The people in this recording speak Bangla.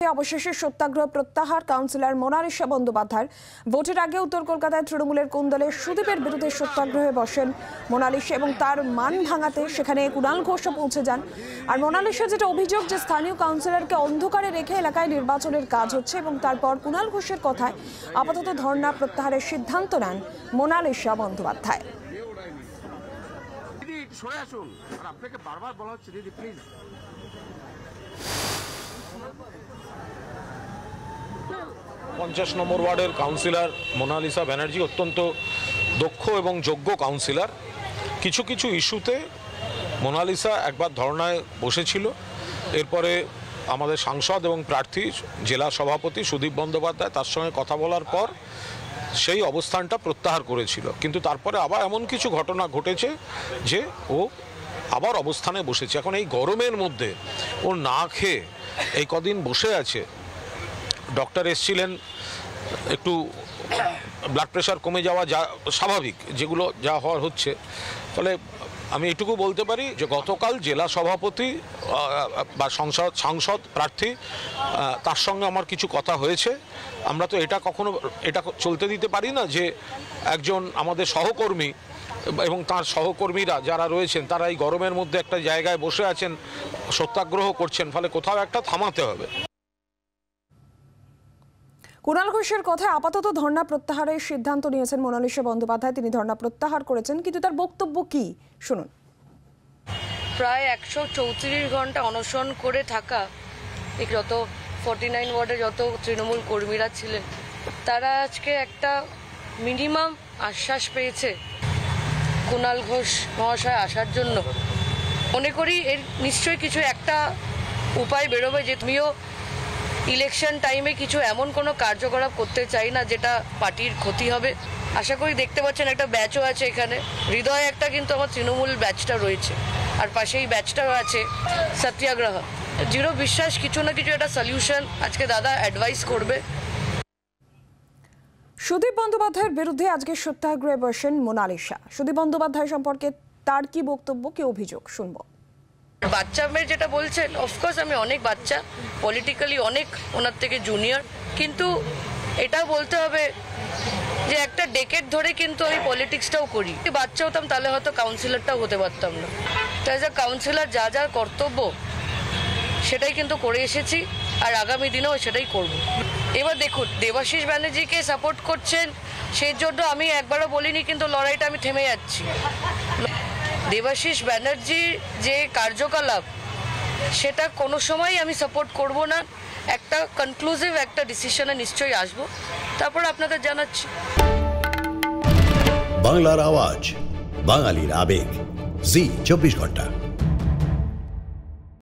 অবশেষে সত্যাগ্রহ প্রত্যাহার কাউন্সিলর মোনালিসা বন্দ্যোপাধ্যায় ভোটের আগে উত্তর কলকাতায় তৃণমূলের কোন্দলে সুদীপের বিরুদ্ধে সত্যাগ্রহে বসেন মোনালিসা এবং তার মান ভাঙাতে সেখানে কুণাল ঘোষও পৌঁছে যান। আর মোনালিসা যেটা অভিযোগ যে স্থানীয় কাউন্সিলরকে অন্ধকারে রেখে এলাকায় নির্বাচনের কাজ হচ্ছে এবং তারপর কুণাল ঘোষের কথায় আপাতত ধর্ণা প্রত্যাহারের সিদ্ধান্ত নেন মোনালিসা বন্দ্যোপাধ্যায়। সরে আসুন, আর আপনাকে বারবার বলা হচ্ছে দিদি প্লিজ। 50 নম্বর ওয়ার্ডের কাউন্সিলর মোনালিসা ব্যানার্জি অত্যন্ত দক্ষ এবং যোগ্য কাউন্সিলর। কিছু কিছু ইস্যুতে মোনালিসা একবার ধর্নায় বসেছিল, এরপরে আমাদের সাংসদ এবং প্রার্থী জেলা সভাপতি সুদীপ বন্দ্যোপাধ্যায় তার সঙ্গে কথা বলার পর সেই অবস্থানটা প্রত্যাহার করেছিল, কিন্তু তারপরে আবার এমন কিছু ঘটনা ঘটেছে যে ও আবার অবস্থানে বসেছে। এখন এই গরমের মধ্যে ও না খেয়ে এই কদিন বসে আছে। ডক্টর এসেছিলেন, একটু ব্লাড প্রেশার কমে যাওয়া যা স্বাভাবিক, যেগুলো যা হওয়ার হচ্ছে। ফলে আমি এটুকু বলতে পারি যে গতকাল জেলা সভাপতি বা সাংসদ প্রার্থী তার সঙ্গে আমার কিছু কথা হয়েছে। আমরা তো এটা চলতে দিতে পারি না যে একজন আমাদের সহকর্মী এবং তার সহকর্মীরা যারা রয়েছেন তারা এই গরমের মধ্যে একটা জায়গায় বসে আছেন, সত্যাগ্রহ করছেন, ফলে কোথাও একটা থামাতে হবে। কুণাল ঘোষের কথায় আপাতত ধর্ণা প্রত্যাহারের সিদ্ধান্ত নিয়েছেন মোনালিসা বন্দ্যোপাধ্যায়। তিনি ধর্ণা প্রত্যাহার করেছেন, কিন্তু তার বক্তব্য কি শুনুন। প্রায় 134 ঘন্টা অনশন করে থাকা যত 49 ওয়ার্ডে যত তৃণমূল কর্মীরা ছিলেন তারা আজকে একটা মিনিমাম আশ্বাস পেয়েছে কুণাল ঘোষ মহাশয় আসার জন্য। মনে করি এর নিশ্চয়ই কিছু একটা উপায় বেরোবে, যে তুমিও ইলেকশন টাইমে কিছু এমন কোনো কার্যকলাপ করতে চাই না যেটা পার্টির ক্ষতি হবে। আশা করি দেখতে পাচ্ছেন একটা ব্যাচও আছে এখানে, হৃদয়ে একটা কিন্তু আমার তৃণমূল ব্যাচটা রয়েছে, আর পাশেই ব্যাচটাও আছে সত্যাগ্রহ। দৃঢ় বিশ্বাস কিছু না কিছু একটা সলিউশন আজকে দাদা অ্যাডভাইস করবে। সুদীপ বন্দ্যোপাধ্যায়ের বিরুদ্ধে আজকে সত্যাগ্রহে বসেন মোনালিসা। সুদীপ বন্দ্যোপাধ্যায় সম্পর্কে তার কি বক্তব্য, কি অভিযোগ শুনবো। বাচ্চা মেয়ে যেটা বলছেন, অফকোর্স আমি অনেক বাচ্চা, পলিটিক্যালি অনেক ওনার থেকে জুনিয়র, কিন্তু এটা বলতে হবে যে একটা ডেকেড ধরে কিন্তু আমি পলিটিক্সটাও করি। বাচ্চা হতাম তাহলে হয়তো কাউন্সিলরটাও হতে পারতাম না। তো অ্যাজ আ কাউন্সিলর যা যা কর্তব্য সেটাই কিন্তু করে এসেছি, আর আগামী দিনেও সেটাই করব। এবার দেখুন, দেবাশিস ব্যানার্জিকে সাপোর্ট করছেন, সেই জন্য আমি একবারও বলিনি কিন্তু লড়াইটা আমি থেমে যাচ্ছি। দেবাশিস ব্যানার্জির যে কার্যকলাপ সেটা কোনো সময় আমি সাপোর্ট করব না। একটা কনক্লুসিভ একটা ডিসিশনে নিশ্চয়ই আসবো, তারপর আপনাদের জানাচ্ছি। বাংলার আওয়াজ, বাঙালির আবেগ, জি 24 ঘন্টা।